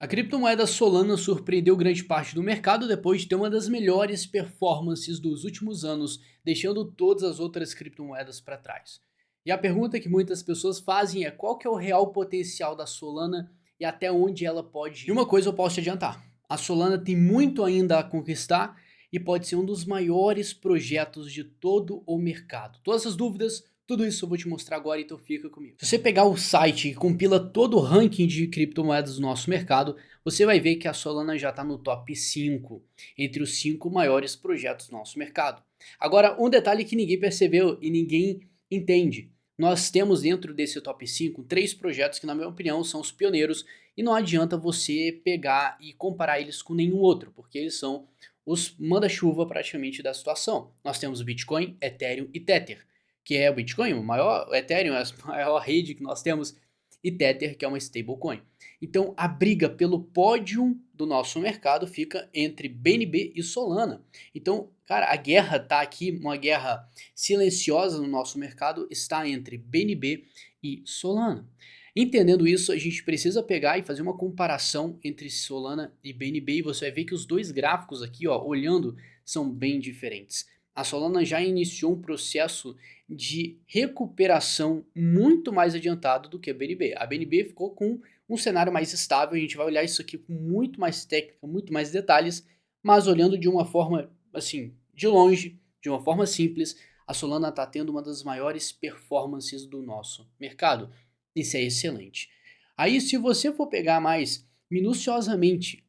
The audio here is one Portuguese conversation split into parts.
A criptomoeda Solana surpreendeu grande parte do mercado depois de ter uma das melhores performances dos últimos anos, deixando todas as outras criptomoedas para trás. E a pergunta que muitas pessoas fazem é qual que é o real potencial da Solana e até onde ela pode ir. E uma coisa eu posso te adiantar, a Solana tem muito ainda a conquistar e pode ser um dos maiores projetos de todo o mercado. Todas essas dúvidas, tudo isso eu vou te mostrar agora, então fica comigo. Se você pegar o site que compila todo o ranking de criptomoedas do nosso mercado, você vai ver que a Solana já está no top 5, entre os 5 maiores projetos do nosso mercado. Agora, um detalhe que ninguém percebeu e ninguém entende. Nós temos dentro desse top 5 três projetos que, na minha opinião, são os pioneiros e não adianta você pegar e comparar eles com nenhum outro, porque eles são os manda-chuva praticamente da situação. Nós temos o Bitcoin, Ethereum e Tether, que é o Bitcoin, o maior, o Ethereum é a maior rede que nós temos, e Tether, que é uma stablecoin. Então a briga pelo pódio do nosso mercado fica entre BNB e Solana. Então, cara, a guerra tá aqui, uma guerra silenciosa no nosso mercado, está entre BNB e Solana. Entendendo isso, a gente precisa pegar e fazer uma comparação entre Solana e BNB e você vai ver que os dois gráficos aqui, ó, olhando, são bem diferentes. A Solana já iniciou um processo de recuperação muito mais adiantado do que a BNB. A BNB ficou com um cenário mais estável, a gente vai olhar isso aqui com muito mais técnica, muito mais detalhes, mas olhando de uma forma, assim, de longe, de uma forma simples, a Solana está tendo uma das maiores performances do nosso mercado. Isso é excelente. Aí, se você for pegar mais minuciosamente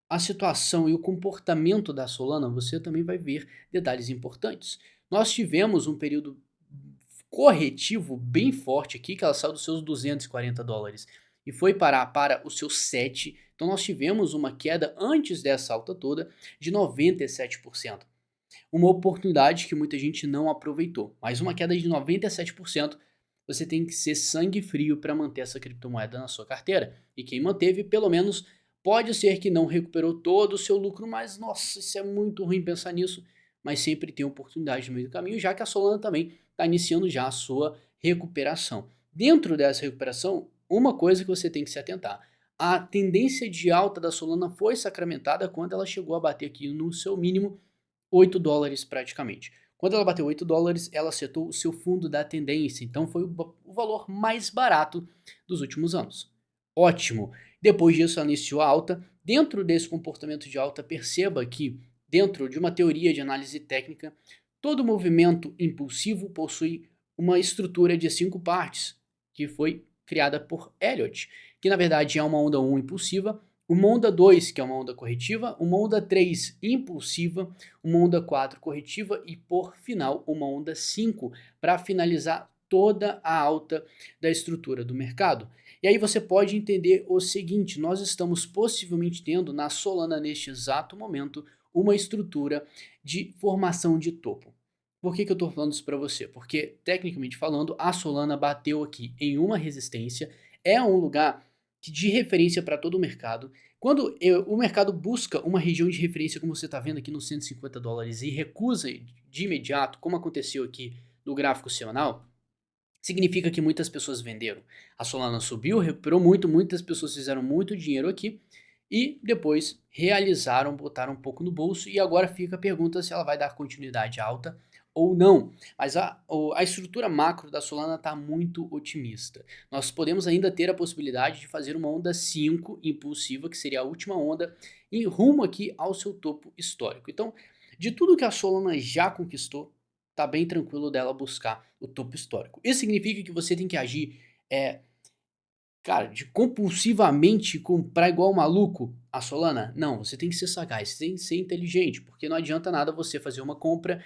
a situação e o comportamento da Solana, você também vai ver detalhes importantes. Nós tivemos um período corretivo bem forte aqui, que ela saiu dos seus US$ 240 e foi parar para os seus 7. Então nós tivemos uma queda antes dessa alta toda de 97%. Uma oportunidade que muita gente não aproveitou. Mas uma queda de 97%, você tem que ser sangue frio para manter essa criptomoeda na sua carteira. E quem manteve, pelo menos, pode ser que não recuperou todo o seu lucro, mas nossa, isso é muito ruim pensar nisso. Mas sempre tem oportunidade no meio do caminho, já que a Solana também está iniciando já a sua recuperação. Dentro dessa recuperação, uma coisa que você tem que se atentar. A tendência de alta da Solana foi sacramentada quando ela chegou a bater aqui no seu mínimo US$ 8 praticamente. Quando ela bateu US$ 8, ela acertou o seu fundo da tendência, então foi o valor mais barato dos últimos anos. Ótimo! Depois disso ela iniciou a alta. Dentro desse comportamento de alta, perceba que dentro de uma teoria de análise técnica, todo movimento impulsivo possui uma estrutura de 5 partes, que foi criada por Elliott, que na verdade é uma onda 1 impulsiva, uma onda 2, que é uma onda corretiva, uma onda 3 impulsiva, uma onda 4 corretiva e por final uma onda 5 para finalizar toda a alta da estrutura do mercado. E aí você pode entender o seguinte, nós estamos possivelmente tendo na Solana neste exato momento uma estrutura de formação de topo. Por que eu estou falando isso para você? Porque, tecnicamente falando, a Solana bateu aqui em uma resistência, é um lugar de referência para todo o mercado. Quando o mercado busca uma região de referência, como você está vendo aqui nos US$ 150, e recusa de imediato, como aconteceu aqui no gráfico semanal, significa que muitas pessoas venderam. A Solana subiu, recuperou muito, muitas pessoas fizeram muito dinheiro aqui e depois realizaram, botaram um pouco no bolso e agora fica a pergunta se ela vai dar continuidade alta ou não. Mas a estrutura macro da Solana está muito otimista. Nós podemos ainda ter a possibilidade de fazer uma onda 5 impulsiva, que seria a última onda, em rumo aqui ao seu topo histórico. Então, de tudo que a Solana já conquistou, tá bem tranquilo dela buscar o topo histórico. Isso significa que você tem que agir, cara, de compulsivamente comprar igual maluco a Solana? Não, você tem que ser sagaz, você tem que ser inteligente, porque não adianta nada você fazer uma compra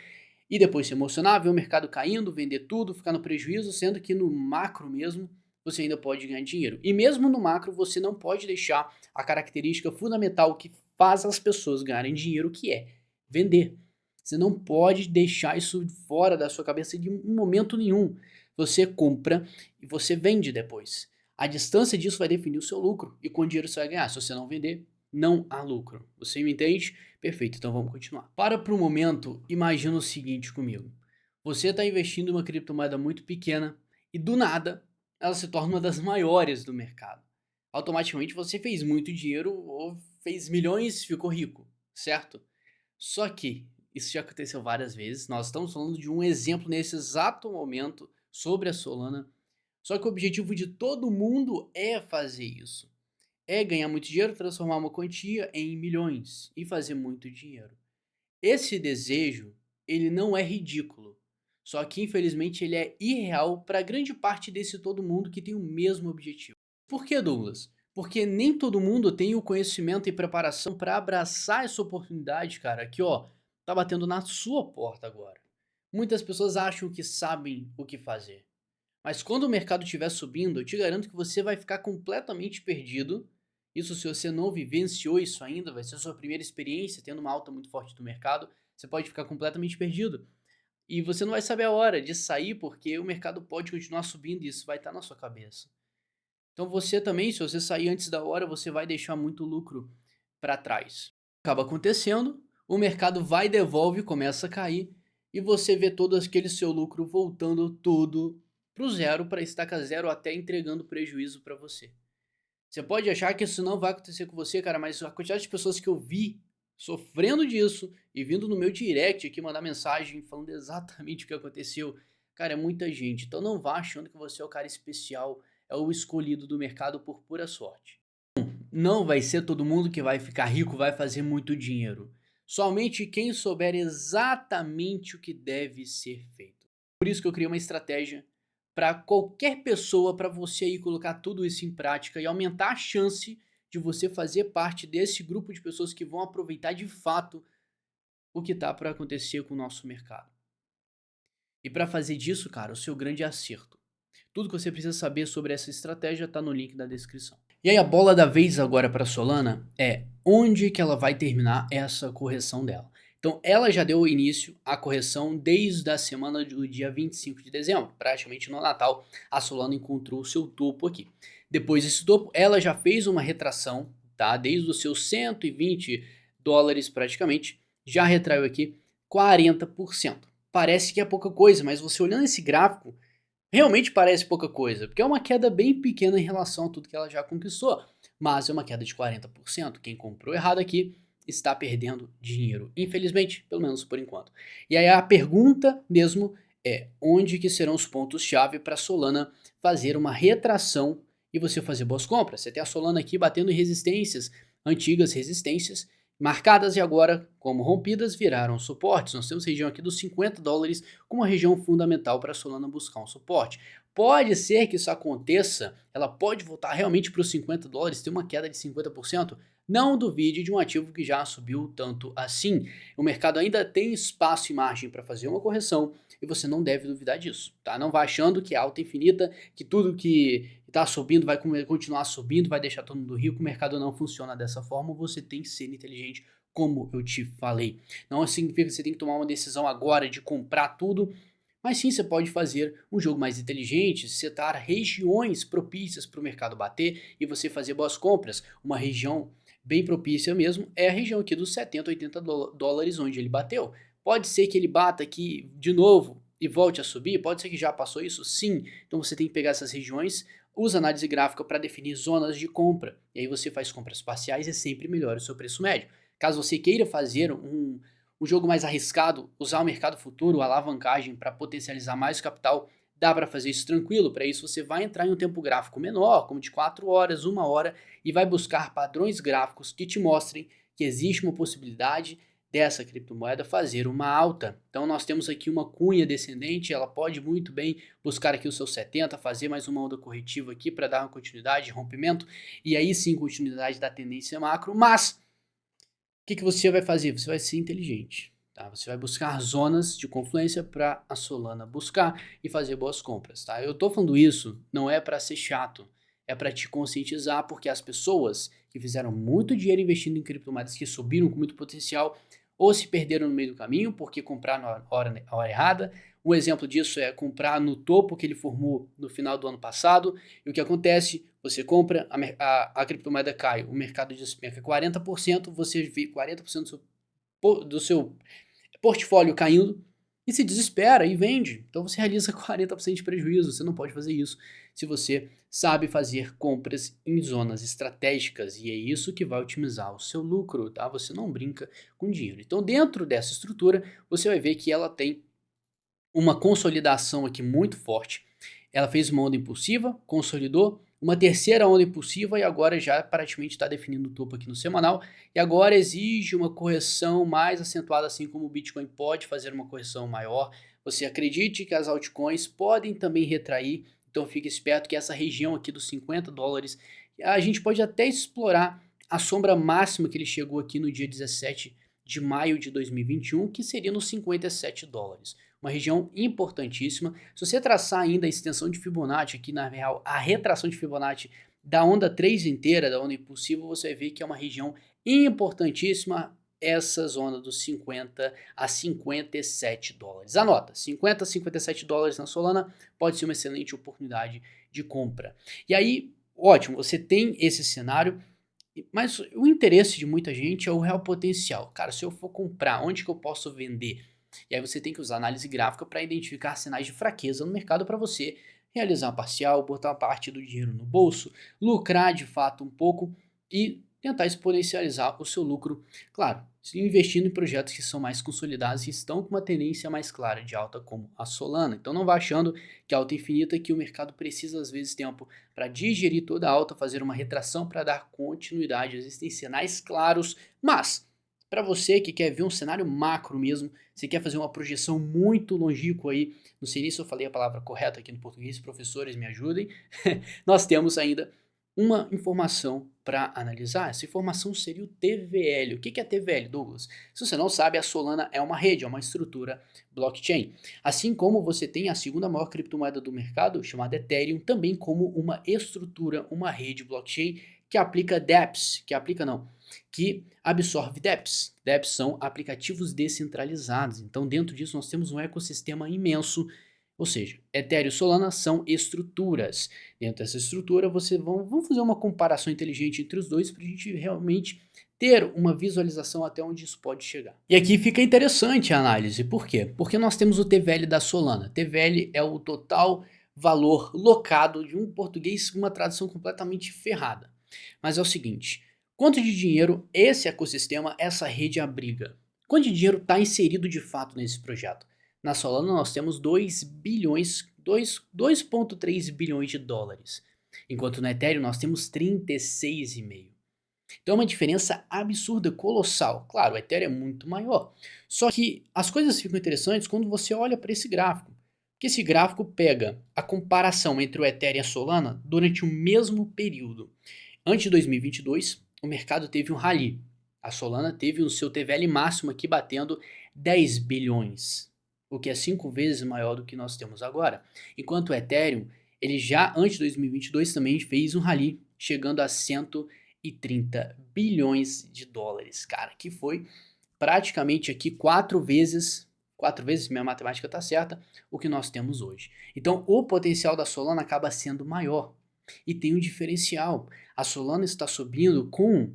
e depois se emocionar, ver o mercado caindo, vender tudo, ficar no prejuízo, sendo que no macro mesmo você ainda pode ganhar dinheiro. E mesmo no macro você não pode deixar a característica fundamental que faz as pessoas ganharem dinheiro, que é vender. Você não pode deixar isso fora da sua cabeça de momento nenhum. Você compra e você vende depois. A distância disso vai definir o seu lucro e quanto dinheiro você vai ganhar. Se você não vender, não há lucro. Você me entende? Perfeito, então vamos continuar. Para o momento, imagina o seguinte comigo. Você está investindo em uma criptomoeda muito pequena e do nada ela se torna uma das maiores do mercado. automaticamente você fez muito dinheiro ou fez milhões, ficou rico, certo? Só que isso já aconteceu várias vezes. Nós estamos falando de um exemplo nesse exato momento sobre a Solana. Só que o objetivo de todo mundo é fazer isso. É ganhar muito dinheiro, transformar uma quantia em milhões e fazer muito dinheiro. Esse desejo, ele não é ridículo. Só que infelizmente ele é irreal para grande parte desse todo mundo que tem o mesmo objetivo. Por que, Douglas? Porque nem todo mundo tem o conhecimento e preparação para abraçar essa oportunidade, cara, que ó, tá batendo na sua porta agora. Muitas pessoas acham que sabem o que fazer. Mas quando o mercado estiver subindo, eu te garanto que você vai ficar completamente perdido. Isso se você não vivenciou isso ainda, vai ser a sua primeira experiência tendo uma alta muito forte do mercado, você pode ficar completamente perdido. E você não vai saber a hora de sair porque o mercado pode continuar subindo e isso vai estar na sua cabeça. Então você também, se você sair antes da hora, você vai deixar muito lucro para trás. Acaba acontecendo, o mercado vai, devolve, começa a cair e você vê todo aquele seu lucro voltando tudo pro zero, para estaca zero, até entregando prejuízo para você. Você pode achar que isso não vai acontecer com você, cara, mas a quantidade de pessoas que eu vi sofrendo disso e vindo no meu direct aqui mandar mensagem falando exatamente o que aconteceu, cara, é muita gente. Então não vá achando que você é o cara especial, é o escolhido do mercado por pura sorte. Não vai ser todo mundo que vai ficar rico, vai fazer muito dinheiro. Somente quem souber exatamente o que deve ser feito. Por isso que eu criei uma estratégia para qualquer pessoa, para você aí colocar tudo isso em prática e aumentar a chance de você fazer parte desse grupo de pessoas que vão aproveitar de fato o que tá para acontecer com o nosso mercado. E para fazer disso, cara, o seu grande acerto. Tudo que você precisa saber sobre essa estratégia está no link da descrição. E aí a bola da vez agora para Solana é onde que ela vai terminar essa correção dela. Então ela já deu início à correção desde a semana do dia 25 de dezembro, praticamente no Natal, a Solana encontrou o seu topo aqui. Depois desse topo, ela já fez uma retração, tá? Desde os seus 120 dólares praticamente, já retraiu aqui 40%. Parece que é pouca coisa, mas você olhando esse gráfico, realmente parece pouca coisa, porque é uma queda bem pequena em relação a tudo que ela já conquistou, mas é uma queda de 40%. Quem comprou errado aqui está perdendo dinheiro, infelizmente, pelo menos por enquanto. E aí a pergunta mesmo é onde que serão os pontos-chave para a Solana fazer uma retração e você fazer boas compras. Você tem a Solana aqui batendo em resistências, antigas resistências, marcadas e agora, como rompidas, viraram suportes. Nós temos região aqui dos 50 dólares como uma região fundamental para a Solana buscar um suporte. Pode ser que isso aconteça, ela pode voltar realmente para os 50 dólares, ter uma queda de 50%. Não duvide de um ativo que já subiu tanto assim. O mercado ainda tem espaço e margem para fazer uma correção e você não deve duvidar disso, tá? Não vá achando que é alta infinita, que tudo que está subindo vai continuar subindo, vai deixar todo mundo rico. O mercado não funciona dessa forma, você tem que ser inteligente, como eu te falei. Não significa que você tem que tomar uma decisão agora de comprar tudo, mas sim você pode fazer um jogo mais inteligente, setar regiões propícias para o mercado bater e você fazer boas compras. Uma região bem propícia mesmo é a região aqui dos 70, 80 dólares onde ele bateu. Pode ser que ele bata aqui de novo e volte a subir, pode ser que já passou isso, sim. Então você tem que pegar essas regiões, usa análise gráfica para definir zonas de compra. E aí você faz compras parciais e sempre melhora o seu preço médio. Caso você queira fazer um jogo mais arriscado, usar o mercado futuro, alavancagem para potencializar mais o capital, dá para fazer isso tranquilo. Para isso você vai entrar em um tempo gráfico menor, como de 4 horas, 1 hora, e vai buscar padrões gráficos que te mostrem que existe uma possibilidade dessa criptomoeda fazer uma alta. Então nós temos aqui uma cunha descendente, ela pode muito bem buscar aqui o seu 70, fazer mais uma onda corretiva aqui para dar uma continuidade, rompimento, e aí sim continuidade da tendência macro, mas o que você vai fazer? Você vai ser inteligente. Tá? Você vai buscar zonas de confluência para a Solana buscar e fazer boas compras. Tá? Eu estou falando isso não é para ser chato, é para te conscientizar, porque as pessoas que fizeram muito dinheiro investindo em criptomoedas que subiram com muito potencial ou se perderam no meio do caminho porque compraram na hora errada. Um exemplo disso é comprar no topo que ele formou no final do ano passado. E o que acontece? Você compra, a criptomoeda cai, o mercado despenca 40%, você vê 40% do seu portfólio caindo, e se desespera e vende. Então você realiza 40% de prejuízo. Você não pode fazer isso se você sabe fazer compras em zonas estratégicas, e é isso que vai otimizar o seu lucro, tá? Você não brinca com dinheiro. Então, dentro dessa estrutura, você vai ver que ela tem uma consolidação aqui muito forte. Ela fez uma onda impulsiva, consolidou, uma terceira onda impulsiva e agora já praticamente está definindo o topo aqui no semanal. E agora exige uma correção mais acentuada, assim como o Bitcoin pode fazer uma correção maior. Você acredite que as altcoins podem também retrair, então fique esperto que essa região aqui dos $50, a gente pode até explorar a sombra máxima que ele chegou aqui no dia 17 de maio de 2021, que seria nos $57. Uma região importantíssima. Se você traçar ainda a extensão de Fibonacci aqui na real, a retração de Fibonacci da onda 3 inteira, da onda impulsiva, você vai ver que é uma região importantíssima, essa zona dos 50 a $57. Anota, 50 a $57 na Solana pode ser uma excelente oportunidade de compra. E aí, ótimo, você tem esse cenário, mas o interesse de muita gente é o real potencial. Cara, se eu for comprar, onde que eu posso vender? E aí você tem que usar análise gráfica para identificar sinais de fraqueza no mercado para você realizar uma parcial, botar uma parte do dinheiro no bolso, lucrar de fato um pouco e tentar exponencializar o seu lucro, claro, investindo em projetos que são mais consolidados e estão com uma tendência mais clara de alta como a Solana. Então não vá achando que a alta é infinita, que o mercado precisa às vezes tempo para digerir toda a alta, fazer uma retração para dar continuidade. Existem sinais claros, mas para você que quer ver um cenário macro mesmo, você quer fazer uma projeção muito longínqua aí, não sei nem se eu falei a palavra correta aqui no português, professores me ajudem, nós temos ainda uma informação para analisar. Essa informação seria o TVL. O que é TVL, Douglas? Se você não sabe, a Solana é uma rede, é uma estrutura blockchain. Assim como você tem a segunda maior criptomoeda do mercado, chamada Ethereum, também como uma estrutura, uma rede blockchain que aplica dApps, que absorve dApps. dApps são aplicativos descentralizados. Então, dentro disso, nós temos um ecossistema imenso. Ou seja, Ethereum e Solana são estruturas. Dentro dessa estrutura, vamos fazer uma comparação inteligente entre os dois para a gente realmente ter uma visualização até onde isso pode chegar. E aqui fica interessante a análise. Por quê? Porque nós temos o TVL da Solana. TVL é o total valor locado de um português com uma tradução completamente ferrada. Mas é o seguinte, quanto de dinheiro esse ecossistema, essa rede abriga? Quanto de dinheiro está inserido de fato nesse projeto? Na Solana nós temos 2,3 bilhões de dólares, enquanto no Ethereum nós temos 36,5. Então é uma diferença absurda, colossal. Claro, o Ethereum é muito maior. Só que as coisas ficam interessantes quando você olha para esse gráfico. Porque esse gráfico pega a comparação entre o Ethereum e a Solana durante o mesmo período. Antes de 2022, o mercado teve um rally. A Solana teve o seu TVL máximo aqui batendo 10 bilhões, o que é 5 vezes maior do que nós temos agora. Enquanto o Ethereum, ele já antes de 2022 também fez um rally, chegando a 130 bilhões de dólares, cara, que foi praticamente aqui 4 vezes, minha matemática está certa, o que nós temos hoje. Então o potencial da Solana acaba sendo maior. E tem um diferencial. A Solana está subindo com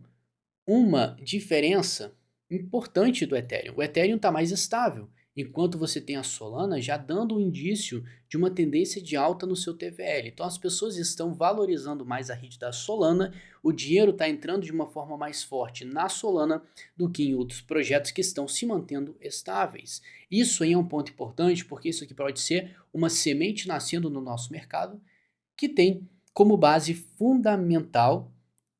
uma diferença importante do Ethereum. O Ethereum está mais estável, enquanto você tem a Solana já dando um indício de uma tendência de alta no seu TVL. Então as pessoas estão valorizando mais a rede da Solana, o dinheiro está entrando de uma forma mais forte na Solana do que em outros projetos que estão se mantendo estáveis. Isso aí é um ponto importante, porque isso aqui pode ser uma semente nascendo no nosso mercado que tem como base fundamental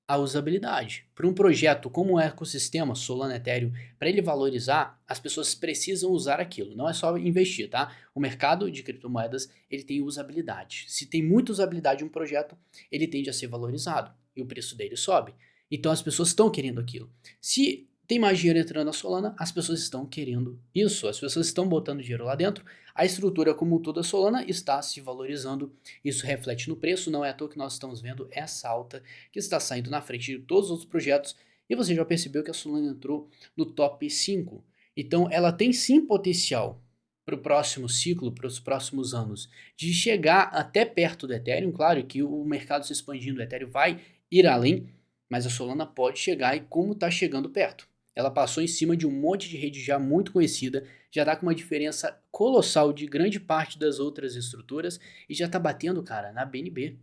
a usabilidade. Para um projeto como o ecossistema Solana Ethereum, para ele valorizar, as pessoas precisam usar aquilo, não é só investir, tá? O mercado de criptomoedas, ele tem usabilidade. Se tem muita usabilidade em um projeto, ele tende a ser valorizado e o preço dele sobe. Então as pessoas estão querendo aquilo. Se tem mais dinheiro entrando na Solana, as pessoas estão querendo isso, as pessoas estão botando dinheiro lá dentro, a estrutura como toda Solana está se valorizando, isso reflete no preço, não é à toa que nós estamos vendo essa alta que está saindo na frente de todos os outros projetos, e você já percebeu que a Solana entrou no top 5, então ela tem sim potencial para o próximo ciclo, para os próximos anos, de chegar até perto do Ethereum, claro que o mercado se expandindo, o Ethereum vai ir além, mas a Solana pode chegar e como está chegando perto. ela passou em cima de um monte de rede já muito conhecida, já tá com uma diferença colossal de grande parte das outras estruturas e já tá batendo, cara, na BNB.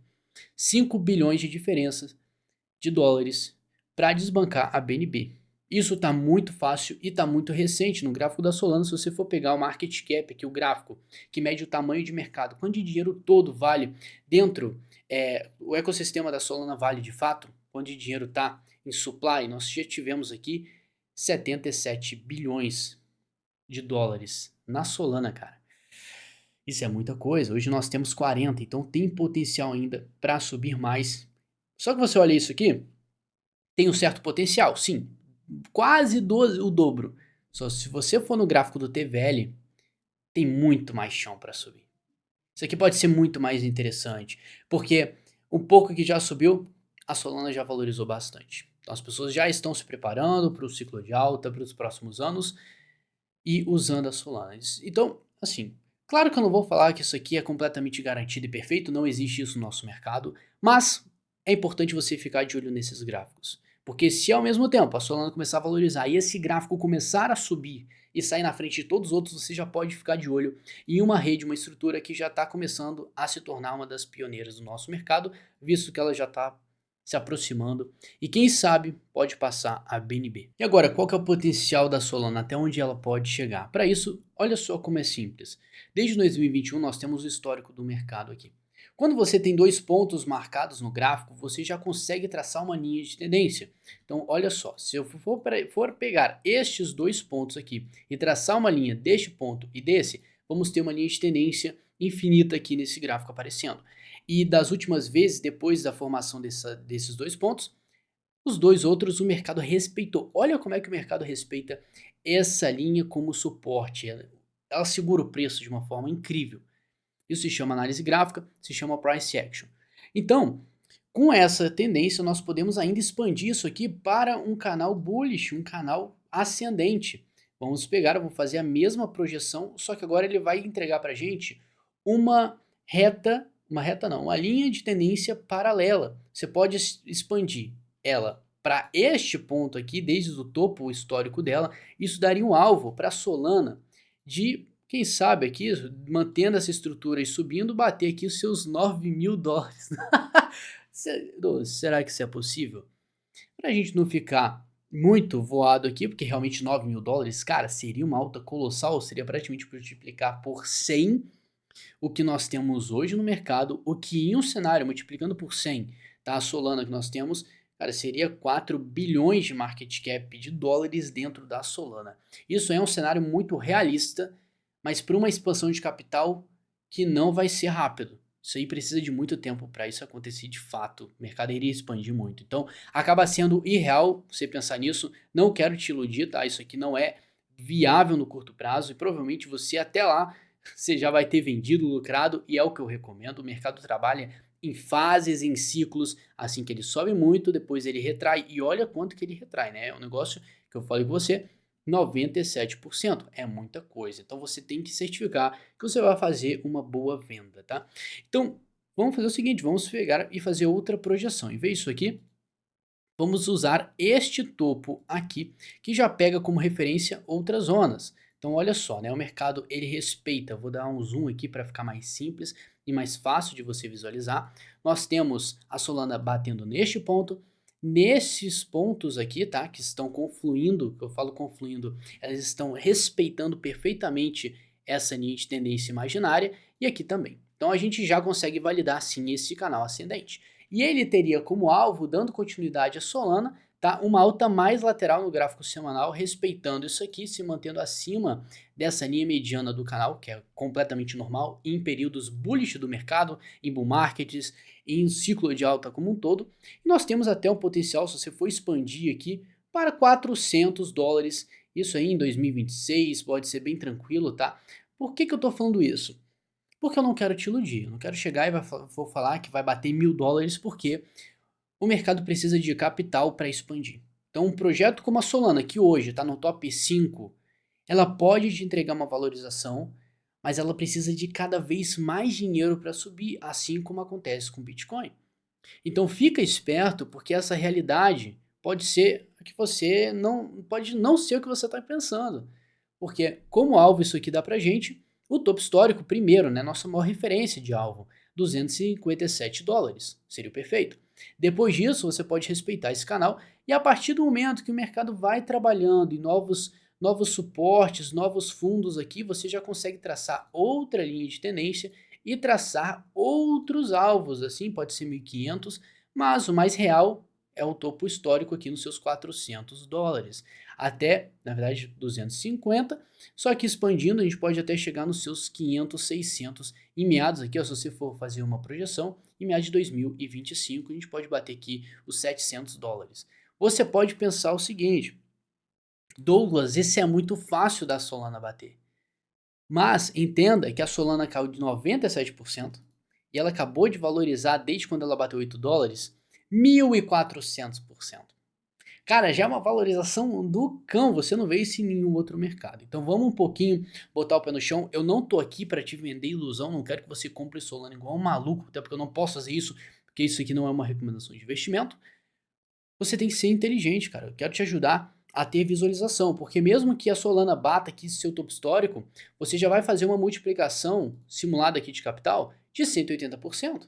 5 bilhões de diferença de dólares para desbancar a BNB. Isso está muito fácil e está muito recente. No gráfico da Solana, se você for pegar o market cap, aqui o gráfico que mede o tamanho de mercado, quanto de dinheiro todo vale dentro, o ecossistema da Solana vale de fato, quanto de dinheiro está em supply, nós já tivemos aqui 77 bilhões de dólares na Solana, cara. Isso é muita coisa. Hoje nós temos 40, então tem potencial ainda para subir mais. Só que você olha isso aqui, tem um certo potencial, sim, quase o dobro. Só se você for no gráfico do TVL, tem muito mais chão para subir. Isso aqui pode ser muito mais interessante, porque um pouco que já subiu, a Solana já valorizou bastante. Então as pessoas já estão se preparando para o ciclo de alta, para os próximos anos e usando a Solana. Então, assim, claro que eu não vou falar que isso aqui é completamente garantido e perfeito, não existe isso no nosso mercado, mas é importante você ficar de olho nesses gráficos. Porque se ao mesmo tempo a Solana começar a valorizar e esse gráfico começar a subir e sair na frente de todos os outros, você já pode ficar de olho em uma rede, uma estrutura que já está começando a se tornar uma das pioneiras do nosso mercado, visto que ela já está se aproximando e quem sabe pode passar a BNB. E agora, qual que é o potencial da Solana, até onde ela pode chegar? Para isso, olha só como é simples. Desde 2021 nós temos o histórico do mercado aqui. Quando você tem dois pontos marcados no gráfico, você já consegue traçar uma linha de tendência. Então, olha só, se eu for pegar estes dois pontos aqui e traçar uma linha deste ponto e desse, vamos ter uma linha de tendência infinita aqui nesse gráfico aparecendo. E das últimas vezes, depois da formação desses dois pontos, os dois outros o mercado respeitou. Olha como é que o mercado respeita essa linha como suporte. Ela segura o preço de uma forma incrível. Isso se chama análise gráfica, se chama price action. Então, com essa tendência, nós podemos ainda expandir isso aqui para um canal bullish, um canal ascendente. Vamos pegar, eu vou fazer a mesma projeção, só que agora ele vai entregar para a gente uma linha de tendência paralela. Você pode expandir ela para este ponto aqui, desde o topo histórico dela. Isso daria um alvo para a Solana de, quem sabe aqui, mantendo essa estrutura e subindo, bater aqui os seus 9 mil dólares. Será que isso é possível? Para a gente não ficar muito voado aqui, porque realmente 9 mil dólares, cara, seria uma alta colossal, seria praticamente multiplicar por 100 o que nós temos hoje no mercado, o que em um cenário multiplicando por 100, tá, a Solana que nós temos, cara, seria 4 bilhões de market cap de dólares dentro da Solana. Isso é um cenário muito realista, mas para uma expansão de capital que não vai ser rápido. Isso aí precisa de muito tempo para isso acontecer de fato. O mercado iria expandir muito. Então, acaba sendo irreal você pensar nisso. Não quero te iludir, tá? Isso aqui não é viável no curto prazo e provavelmente você até lá você já vai ter vendido, lucrado, e é o que eu recomendo. O mercado trabalha em fases, em ciclos, assim que ele sobe muito, depois ele retrai, e olha quanto que ele retrai, né? É um negócio que eu falei com você, 97%, é muita coisa. Então você tem que certificar que você vai fazer uma boa venda, tá? Então, vamos fazer o seguinte, vamos pegar e fazer outra projeção. Em vez disso aqui, vamos usar este topo aqui, que já pega como referência outras zonas. Então olha só, né, o mercado ele respeita, vou dar um zoom aqui para ficar mais simples e mais fácil de você visualizar. Nós temos a Solana batendo neste ponto, nesses pontos aqui, tá, que estão confluindo, que eu falo confluindo, elas estão respeitando perfeitamente essa linha de tendência imaginária e aqui também. Então a gente já consegue validar sim esse canal ascendente. E ele teria como alvo, dando continuidade à Solana, tá, uma alta mais lateral no gráfico semanal, respeitando isso aqui, se mantendo acima dessa linha mediana do canal, que é completamente normal, em períodos bullish do mercado, em bull markets, em ciclo de alta como um todo. E nós temos até um potencial, se você for expandir aqui, para 400 dólares, isso aí em 2026, pode ser bem tranquilo, tá? Por que eu tô falando isso? Porque eu não quero te iludir, eu não quero chegar e vou falar que vai bater 1.000 dólares, porque o mercado precisa de capital para expandir. Então um projeto como a Solana, que hoje está no top 5, ela pode te entregar uma valorização, mas ela precisa de cada vez mais dinheiro para subir, assim como acontece com o Bitcoin. Então fica esperto, porque essa realidade pode ser que você não pode não ser o que você está pensando. Porque como alvo isso aqui dá pra gente, o topo histórico primeiro, né, nossa maior referência de alvo, $257, seria o perfeito. Depois disso, você pode respeitar esse canal e a partir do momento que o mercado vai trabalhando em novos suportes, novos fundos aqui, você já consegue traçar outra linha de tendência e traçar outros alvos, assim, pode ser 1.500, mas o mais real é o topo histórico aqui nos seus $400, até, na verdade, 250, só que expandindo a gente pode até chegar nos seus 500, 600 em meados aqui, ó, se você for fazer uma projeção, em meados de 2025 a gente pode bater aqui os $700. Você pode pensar o seguinte: Douglas, esse é muito fácil da Solana bater. Mas entenda que a Solana caiu de 97% e ela acabou de valorizar desde quando ela bateu $8, 1.400%. Cara, já é uma valorização do cão, você não vê isso em nenhum outro mercado. Então vamos um pouquinho botar o pé no chão. Eu não tô aqui para te vender ilusão, não quero que você compre Solana igual um maluco, até porque eu não posso fazer isso, porque isso aqui não é uma recomendação de investimento. Você tem que ser inteligente, cara. Eu quero te ajudar a ter visualização, porque mesmo que a Solana bata aqui seu topo histórico, você já vai fazer uma multiplicação simulada aqui de capital de 180%.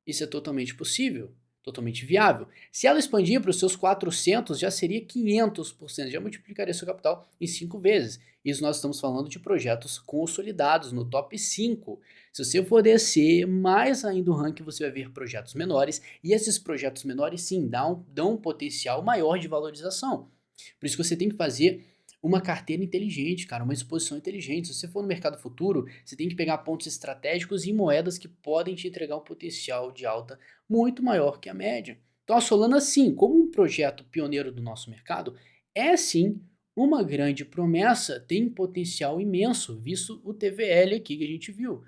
Isso é totalmente possível, totalmente viável. Se ela expandir para os seus 400, já seria 500%, já multiplicaria seu capital em 5 vezes. Isso nós estamos falando de projetos consolidados no top 5. Se você for descer mais ainda o ranking, você vai ver projetos menores, e esses projetos menores sim dão um potencial maior de valorização. Por isso que você tem que fazer uma carteira inteligente, cara, uma exposição inteligente. Se você for no mercado futuro, você tem que pegar pontos estratégicos e moedas que podem te entregar um potencial de alta muito maior que a média. Então a Solana, sim, como um projeto pioneiro do nosso mercado, é sim uma grande promessa, tem potencial imenso, visto o TVL aqui que a gente viu.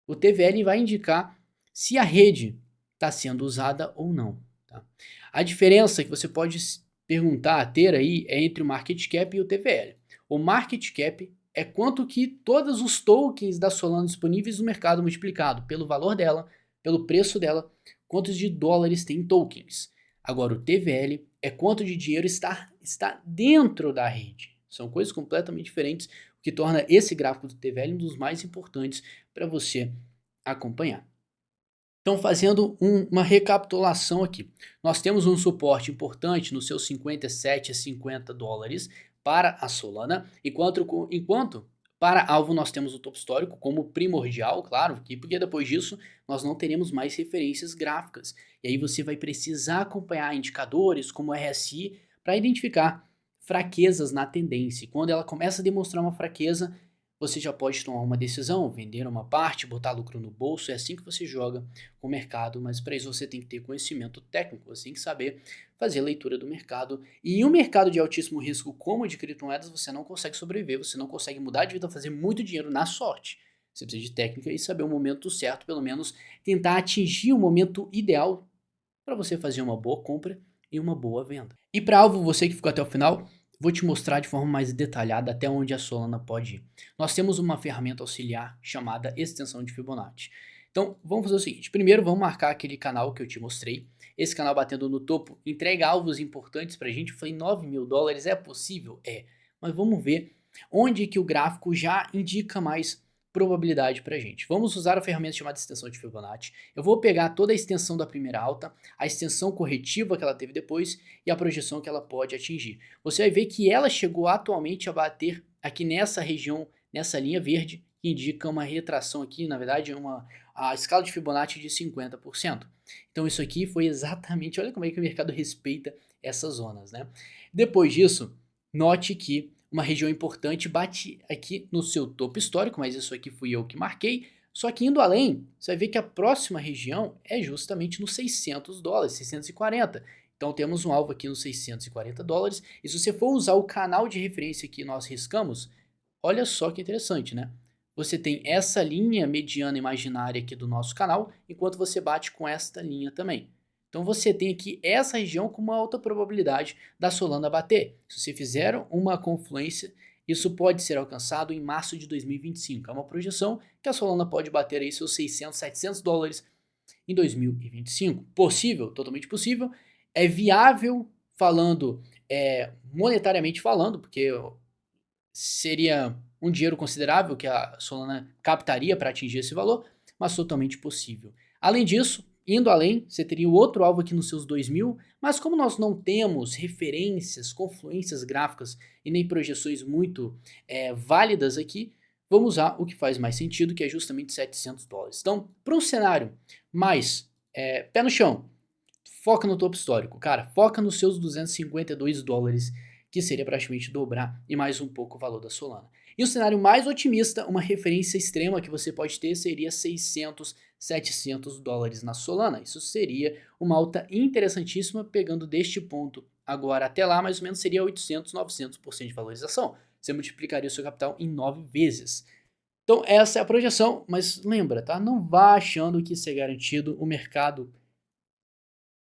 O TVL vai indicar se a rede está sendo usada ou não. Tá? A diferença que você pode perguntar, ter aí, é entre o market cap e o TVL. O market cap é quanto que todos os tokens da Solana disponíveis no mercado multiplicado pelo valor dela, pelo preço dela, quantos de dólares tem tokens. Agora o TVL é quanto de dinheiro está dentro da rede. São coisas completamente diferentes, o que torna esse gráfico do TVL um dos mais importantes para você acompanhar. Então, fazendo uma recapitulação aqui, nós temos um suporte importante nos seus 57 a 50 dólares para a Solana, enquanto para alvo nós temos o topo histórico como primordial, claro, porque depois disso nós não teremos mais referências gráficas. E aí você vai precisar acompanhar indicadores como o RSI para identificar fraquezas na tendência. E quando ela começa a demonstrar uma fraqueza, você já pode tomar uma decisão, vender uma parte, botar lucro no bolso, é assim que você joga com o mercado, mas para isso você tem que ter conhecimento técnico, você tem que saber fazer leitura do mercado. E em um mercado de altíssimo risco como o de criptomoedas, você não consegue sobreviver, você não consegue mudar de vida, fazer muito dinheiro na sorte. Você precisa de técnica e saber o momento certo, pelo menos tentar atingir o momento ideal para você fazer uma boa compra e uma boa venda. E para alvo, você que ficou até o final, vou te mostrar de forma mais detalhada até onde a Solana pode ir. Nós temos uma ferramenta auxiliar chamada extensão de Fibonacci. Então, vamos fazer o seguinte. Primeiro, vamos marcar aquele canal que eu te mostrei. Esse canal batendo no topo entrega alvos importantes pra gente. Eu falei, $9.000 é possível? É. Mas vamos ver onde que o gráfico já indica mais probabilidade pra gente. Vamos usar a ferramenta chamada extensão de Fibonacci. Eu vou pegar toda a extensão da primeira alta, a extensão corretiva que ela teve depois e a projeção que ela pode atingir. Você vai ver que ela chegou atualmente a bater aqui nessa região, nessa linha verde, que indica uma retração aqui, na verdade, a escala de Fibonacci de 50%. Então isso aqui foi exatamente, olha como é que o mercado respeita essas zonas, né? Depois disso, note que uma região importante bate aqui no seu topo histórico, mas isso aqui fui eu que marquei. Só que indo além, você vai ver que a próxima região é justamente nos $600, 640. Então temos um alvo aqui nos $640. E se você for usar o canal de referência que nós riscamos, olha só que interessante, né? Você tem essa linha mediana imaginária aqui do nosso canal, enquanto você bate com esta linha também. Então você tem aqui essa região com uma alta probabilidade da Solana bater. Se você fizer uma confluência, isso pode ser alcançado em março de 2025. É uma projeção que a Solana pode bater aí seus $600, $700 em 2025. Possível? Totalmente possível. É viável falando monetariamente falando, porque seria um dinheiro considerável que a Solana captaria para atingir esse valor, mas totalmente possível. Além disso, indo além, você teria o outro alvo aqui nos seus 2.000, mas como nós não temos referências, confluências gráficas e nem projeções muito válidas aqui, vamos usar o que faz mais sentido, que é justamente $700. Então, para um cenário mais pé no chão, foca no topo histórico, cara, foca nos seus $252, que seria praticamente dobrar e mais um pouco o valor da Solana. E o cenário mais otimista, uma referência extrema que você pode ter seria 600, $700 na Solana. Isso seria uma alta interessantíssima, pegando deste ponto agora até lá, mais ou menos seria 800, 900% de valorização. Você multiplicaria o seu capital em 9 vezes. Então essa é a projeção, mas lembra, tá? Não vá achando que isso é garantido. O mercado,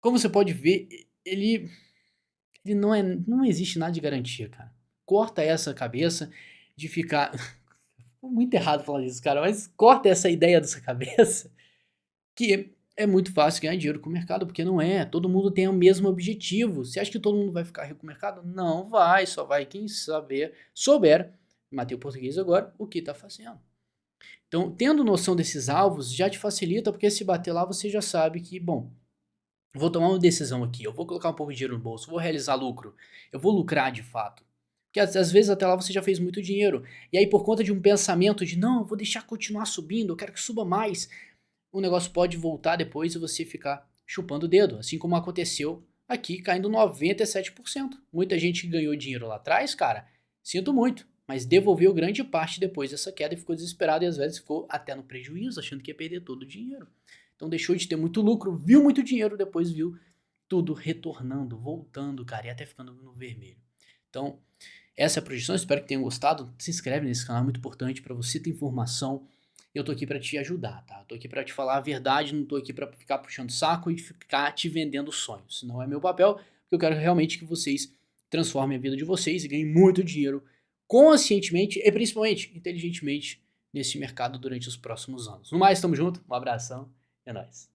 como você pode ver, ele não existe nada de garantia, cara. Corta essa cabeça de ficar muito errado falar isso, cara, mas corta essa ideia dessa cabeça que é muito fácil ganhar dinheiro com o mercado, porque não é. Todo mundo tem o mesmo objetivo. Você acha que todo mundo vai ficar rico com o mercado? Não vai, só vai quem souber, matei o português agora, o que tá fazendo. Então, tendo noção desses alvos, já te facilita, porque se bater lá, você já sabe que, bom, vou tomar uma decisão aqui, eu vou colocar um pouco de dinheiro no bolso, vou realizar lucro, eu vou lucrar de fato. Porque às vezes até lá você já fez muito dinheiro. E aí por conta de um pensamento de não, eu vou deixar continuar subindo, eu quero que suba mais, o negócio pode voltar depois e você ficar chupando o dedo. Assim como aconteceu aqui, caindo 97%. Muita gente que ganhou dinheiro lá atrás, cara, sinto muito, mas devolveu grande parte depois dessa queda e ficou desesperado e às vezes ficou até no prejuízo, achando que ia perder todo o dinheiro. Então deixou de ter muito lucro, viu muito dinheiro, depois viu tudo retornando, voltando, cara, e até ficando no vermelho. Então, essa é a projeção, espero que tenham gostado. Se inscreve nesse canal, é muito importante para você ter informação. Eu tô aqui para te ajudar, tá? Eu tô aqui para te falar a verdade, não tô aqui para ficar puxando saco e ficar te vendendo sonhos. Não é meu papel, porque eu quero realmente que vocês transformem a vida de vocês e ganhem muito dinheiro conscientemente e principalmente inteligentemente nesse mercado durante os próximos anos. No mais, tamo junto, um abração, é nóis.